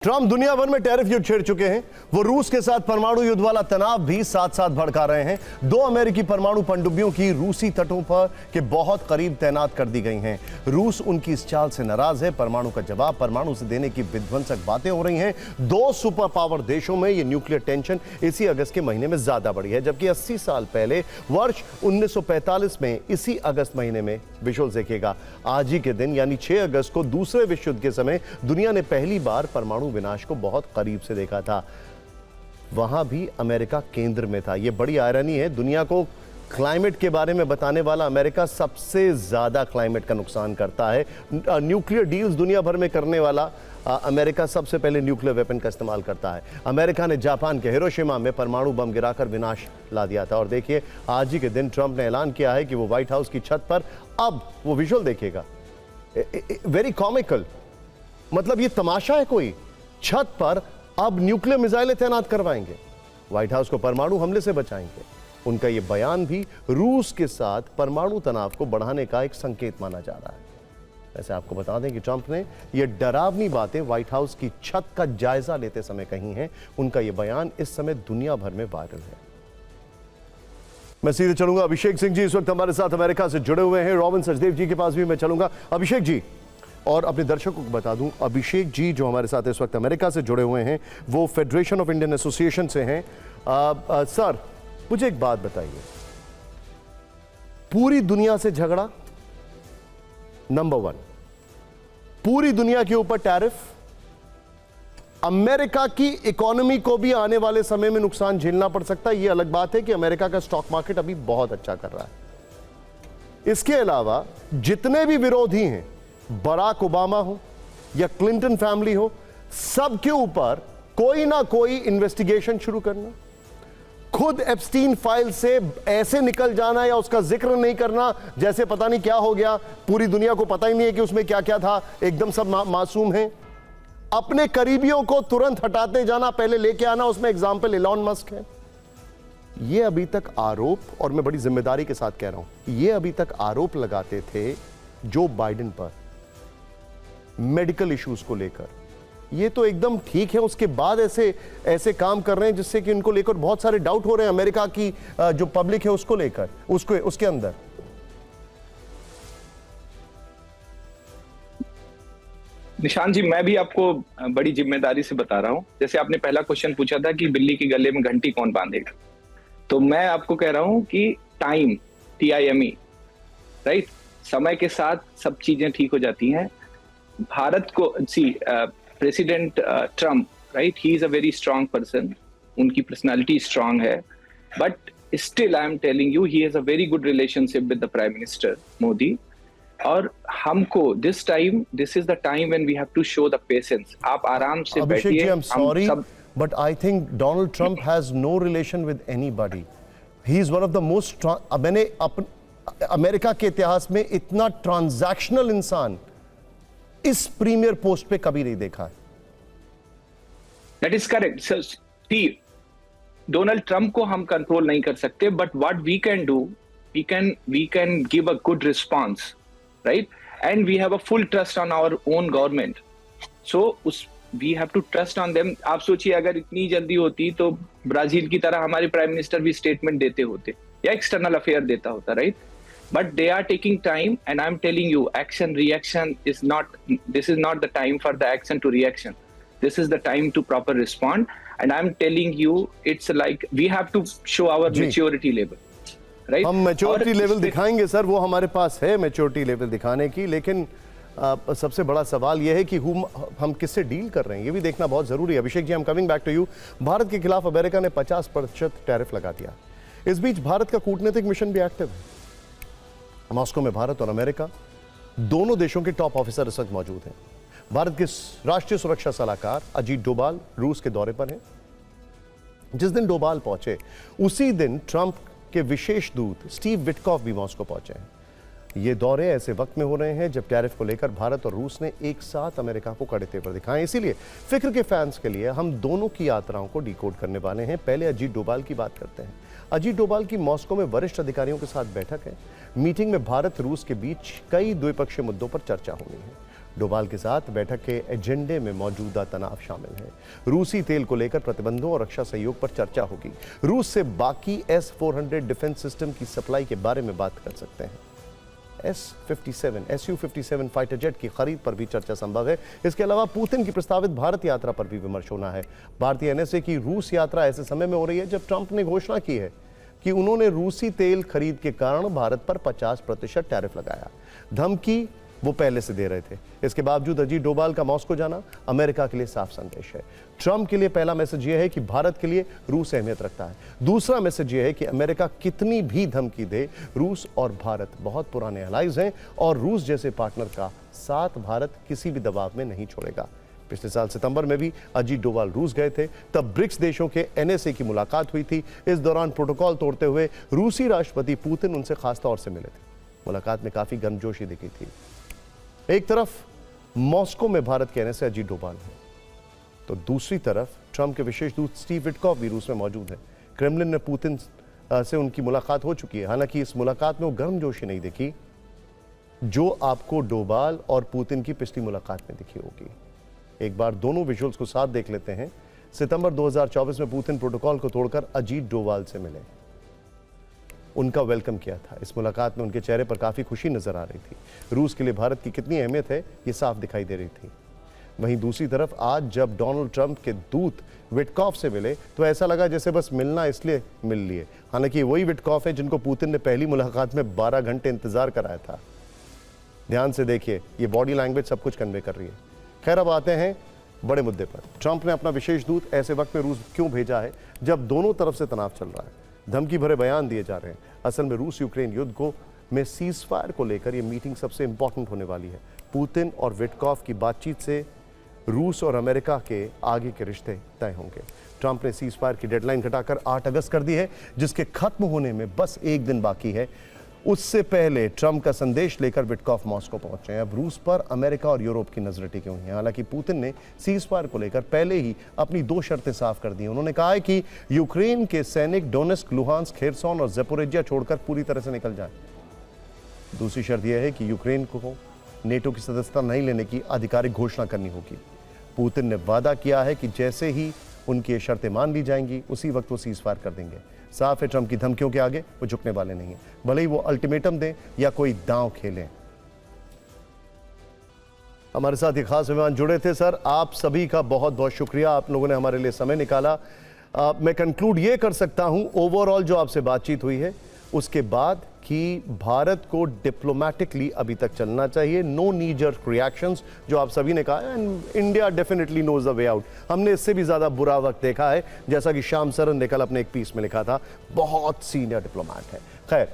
Trump दुनिया भर में टैरिफ युद्ध छेड़ चुके हैं। वो रूस के साथ परमाणु युद्ध वाला तनाव भी साथ साथ भड़का रहे हैं। 2 अमेरिकी परमाणु पनडुब्बियों की रूसी तटों पर के बहुत करीब तैनात कर दी गई हैं। रूस उनकी इस चाल से नाराज है। परमाणु का जवाब परमाणु से देने की विध्वंसक बातें हो रही हैं। 2 सुपर पावर देशों में यह न्यूक्लियर टेंशन इसी अगस्त के महीने में ज्यादा बढ़ी है, जबकि 80 साल पहले वर्ष 1945 में इसी अगस्त महीने में विजुअल देखिएगा। आज ही के दिन यानी 6 अगस्त को दूसरे विश्व युद्ध के समय दुनिया ने पहली बार परमाणु विनाश को बहुत करीब से देखा था। वहां भी अमेरिका केंद्र में था। यह बड़ी आयरनी है। दुनिया को क्लाइमेट के बारे में बताने वाला अमेरिका सबसे ज्यादा क्लाइमेट का नुकसान करता है। न्यूक्लियर डील्स दुनिया भर में करने वाला अमेरिका सबसे पहले न्यूक्लियर वेपन का इस्तेमाल करता है। अमेरिका ने जापान के हिरोशिमा में परमाणु बम गिराकर विनाश ला दिया था। और देखिए, आज ही के दिन ट्रंप ने ऐलान किया है कि वो व्हाइट हाउस की छत पर, अब वो विजुअल देखिएगा, वेरी कॉमिकल, मतलब ये तमाशा है कोई, छत पर अब न्यूक्लियर मिसाइलें तैनात करवाएंगे, व्हाइट हाउस को परमाणु हमले से बचाएंगे। उनका यह बयान भी रूस के साथ परमाणु तनाव को बढ़ाने का एक संकेत माना जा रहा है। वैसे आपको बता दें कि ट्रंप ने यह डरावनी बातें व्हाइट हाउस की छत का जायजा लेते समय कही हैं। उनका यह बयान इस समय दुनिया भर में वायरल है। मैं सीधे चलूंगा, अभिषेक सिंह जी इस वक्त हमारे साथ अमेरिका से जुड़े हुए हैं। रॉबिन सचदेव जी के पास भी मैं चलूंगा। अभिषेक जी, और अपने दर्शकों को बता दूं, अभिषेक जी जो हमारे साथ इस वक्त अमेरिका से जुड़े हुए हैं वो फेडरेशन ऑफ इंडियन एसोसिएशन से हैं। सर, मुझे एक बात बताइए, पूरी दुनिया से झगड़ा, नंबर 1, पूरी दुनिया के ऊपर टैरिफ, अमेरिका की इकोनॉमी को भी आने वाले समय में नुकसान झेलना पड़ सकता है। यह अलग बात है कि अमेरिका का स्टॉक मार्केट अभी बहुत अच्छा कर रहा है। इसके अलावा जितने भी विरोधी हैं, बराक ओबामा हो या क्लिंटन फैमिली हो, सबके ऊपर कोई ना कोई इन्वेस्टिगेशन शुरू करना, खुद एप्स्टीन फाइल से ऐसे निकल जाना या उसका जिक्र नहीं करना जैसे पता नहीं क्या हो गया, पूरी दुनिया को पता ही नहीं है कि उसमें क्या क्या था, एकदम सब मासूम हैं। अपने करीबियों को तुरंत हटाते जाना, पहले लेके आना, उसमें एग्जाम्पल इलॉन मस्क है। यह अभी तक आरोप, और मैं बड़ी जिम्मेदारी के साथ कह रहा हूं, यह अभी तक आरोप लगाते थे जो बाइडेन पर मेडिकल इश्यूज को लेकर। ये तो एकदम ठीक है, उसके बाद ऐसे काम कर रहे हैं जिससे कि इनको लेकर बहुत सारे डाउट हो रहे हैं अमेरिका की जो पब्लिक है उसको लेकर, उसके अंदर। निशान जी, मैं भी आपको बड़ी जिम्मेदारी से बता रहा हूं। जैसे आपने पहला क्वेश्चन पूछा था कि बिल्ली के गले में घंटी कौन बांधेगा, तो मैं आपको कह रहा हूं कि टाइम, TIME, राइट, समय के साथ सब चीजें ठीक हो जाती हैं। भारत को president Trump, right, he is a very strong person, उनकी पर्सनालिटी स्ट्रांग है, but still I am telling you, he has a very good relationship with the prime minister Modi. और हमको this is the time when we have to show the patience. आप आराम से बैठिए। I am sorry, but I think Donald Trump has no relation with anybody. He is one of the most, मैंने America के इतिहास में इतना transactional इंसान इस प्रीमियर पोस्ट पे कभी नहीं देखा है। That is correct sir. Donald Trump को हम कंट्रोल नहीं कर सकते, but what we can do, we can give a good response, right, and we have a full trust on our own government. So we have to trust on them. आप सोचिए, अगर इतनी जल्दी होती तो ब्राजील की तरह हमारे प्राइम मिनिस्टर भी स्टेटमेंट देते होते या एक्सटर्नल अफेयर देता होता, right? But they are taking time, and I'm telling you, action reaction is not, this is not the time for the action to reaction. This is the time to proper respond, and I'm telling you, it's like we have to show our maturity level, right? हम maturity level दिखाएंगे sir, वो हमारे पास है maturity level दिखाने की, लेकिन सबसे बड़ा सवाल यह है कि हम किससे डील कर रहे हैं, ये भी देखना बहुत जरूरी है। Abhishek ji, I'm coming back to you। Bharat के खिलाफ अमेरिका ने 50% टैरिफ लगा दिया। इस बीच भारत का कूटनीतिक मिशन भी एक्टिव है। मॉस्को में भारत और अमेरिका दोनों देशों के टॉप ऑफिसर इस वक्त मौजूद हैं। भारत के राष्ट्रीय सुरक्षा सलाहकार अजीत डोभाल रूस के दौरे पर हैं। जिस दिन डोभाल पहुंचे उसी दिन ट्रंप के विशेष दूत स्टीव विटकॉफ भी मॉस्को पहुंचे हैं। ये दौरे ऐसे वक्त में हो रहे हैं जब टैरिफ को लेकर भारत और रूस ने एक साथ अमेरिका को कड़े तेवर दिखाए। इसीलिए फिक्र के फैंस के लिए हम दोनों की यात्राओं को डिकोड करने वाले हैं। पहले अजीत डोभाल की बात करते हैं। अजीत डोभाल की मॉस्को में वरिष्ठ अधिकारियों के साथ बैठक है। मीटिंग में भारत रूस के बीच कई द्विपक्षीय मुद्दों पर चर्चा होनी है। डोभाल के साथ बैठक के एजेंडे में मौजूदा तनाव शामिल है। रूसी तेल को लेकर प्रतिबंधों और रक्षा सहयोग पर चर्चा होगी। रूस से बाकी S-400 डिफेंस सिस्टम की सप्लाई के बारे में बात कर सकते हैं। Su-57 फाइटर जेट की खरीद पर भी चर्चा संभव है। इसके अलावा पुतिन की प्रस्तावित भारत यात्रा पर भी विमर्श होना है। भारतीय एनएसए की रूस यात्रा ऐसे समय में हो रही है जब ट्रंप ने घोषणा की है कि उन्होंने रूसी तेल खरीद के कारण भारत पर 50% टैरिफ लगाया। धमकी वो पहले से दे रहे थे। इसके बावजूद अजीत डोभाल का मॉस्को जाना अमेरिका के लिए साफ संदेश है। ट्रंप के लिए पहला मैसेज यह है कि भारत के लिए रूस अहमियत रखता है। दूसरा मैसेज यह है कि अमेरिका कितनी भी धमकी दे, रूस और भारत बहुत पुराने एलाइज हैं और रूस जैसे पार्टनर का साथ भारत किसी भी दबाव में नहीं छोड़ेगा। पिछले साल सितंबर में भी अजीत डोभाल रूस गए थे। तब ब्रिक्स देशों के एनएसए की मुलाकात हुई थी। इस दौरान प्रोटोकॉल तोड़ते हुए रूसी राष्ट्रपति पुतिन उनसे खास तौर से मिले थे। मुलाकात में काफी गर्मजोशी दिखी थी। एक तरफ मॉस्को में भारत के एनएसए अजीत डोभाल हैं, तो दूसरी तरफ ट्रंप के विशेष दूत स्टीव विटकॉफ भी रूस में मौजूद हैं। क्रेमलिन ने पुतिन से उनकी मुलाकात हो चुकी है। हालांकि इस मुलाकात में वो गर्मजोशी नहीं दिखी जो आपको डोभाल और पुतिन की पिछली मुलाकात में दिखी होगी। एक बार दोनों विजुअल्स को साथ देख लेते हैं। सितंबर 2024 में पुतिन प्रोटोकॉल को तोड़कर अजीत डोभाल से मिले, उनका वेलकम किया था। इस मुलाकात में उनके चेहरे पर काफी खुशी नजर आ रही थी। रूस के लिए भारत की कितनी अहमियत है ये साफ दिखाई दे रही थी। वहीं दूसरी तरफ आज जब डोनाल्ड ट्रंप के दूत विटकॉफ से मिले तो ऐसा लगा जैसे बस मिलना इसलिए मिल लिए। हालांकि वही विटकॉफ है जिनको पुतिन ने पहली मुलाकात में 12 घंटे इंतजार कराया था। ध्यान से देखिए, ये बॉडी लैंग्वेज सब कुछ कन्वे कर रही है। खैर, अब आते हैं बड़े मुद्दे पर। ट्रंप ने अपना विशेष दूत ऐसे वक्त में रूस क्यों भेजा है जब दोनों तरफ से तनाव चल रहा है, धमकी भरे बयान दिए जा रहे हैं। असल में रूस यूक्रेन युद्ध को में सीज फायर को लेकर यह मीटिंग सबसे इंपॉर्टेंट होने वाली है। पुतिन और विटकॉफ की बातचीत से रूस और अमेरिका के आगे के रिश्ते तय होंगे। ट्रंप ने सीज फायर की डेडलाइन घटाकर 8 अगस्त कर दी है, जिसके खत्म होने में बस एक दिन बाकी है। उससे पहले ट्रंप का संदेश लेकर विटकॉफ मॉस्को पहुंचे हैं। अब रूस पर अमेरिका और यूरोप की नजरें टिकी हुई हैं। हालांकि पुतिन ने सीज फायर को लेकर पहले ही अपनी 2 शर्तें साफ कर दी। उन्होंने कहा है कि यूक्रेन के सैनिक डोनेस्क, लुहांस्क, खेरसोन और ज़पोरिज्जिया छोड़कर पूरी तरह से निकल जाएं। दूसरी शर्त यह है कि यूक्रेन को नेटो की सदस्यता नहीं लेने की आधिकारिक घोषणा करनी होगी। पुतिन ने वादा किया है कि जैसे ही उनकी ये शर्तें मान ली जाएंगी उसी वक्त वो सीज फायर कर देंगे। साफ है, ट्रंप की धमकियों के आगे वो झुकने वाले नहीं हैं, भले ही वो अल्टीमेटम दें या कोई दांव खेलें। हमारे साथ ये खास मेहमान जुड़े थे। सर, आप सभी का बहुत बहुत शुक्रिया, आप लोगों ने हमारे लिए समय निकाला। मैं कंक्लूड ये कर सकता हूं ओवरऑल जो आपसे बातचीत हुई है उसके बाद कि भारत को डिप्लोमेटिकली अभी तक चलना चाहिए। नो नी जर्क रिएक्शंस जो आप सभी ने कहा, and India definitely knows the way out. हमने इससे भी ज्यादा बुरा वक्त देखा है, जैसा कि श्याम सरन ने कल अपने एक पीस में लिखा था। बहुत सीनियर डिप्लोमेट है। खैर,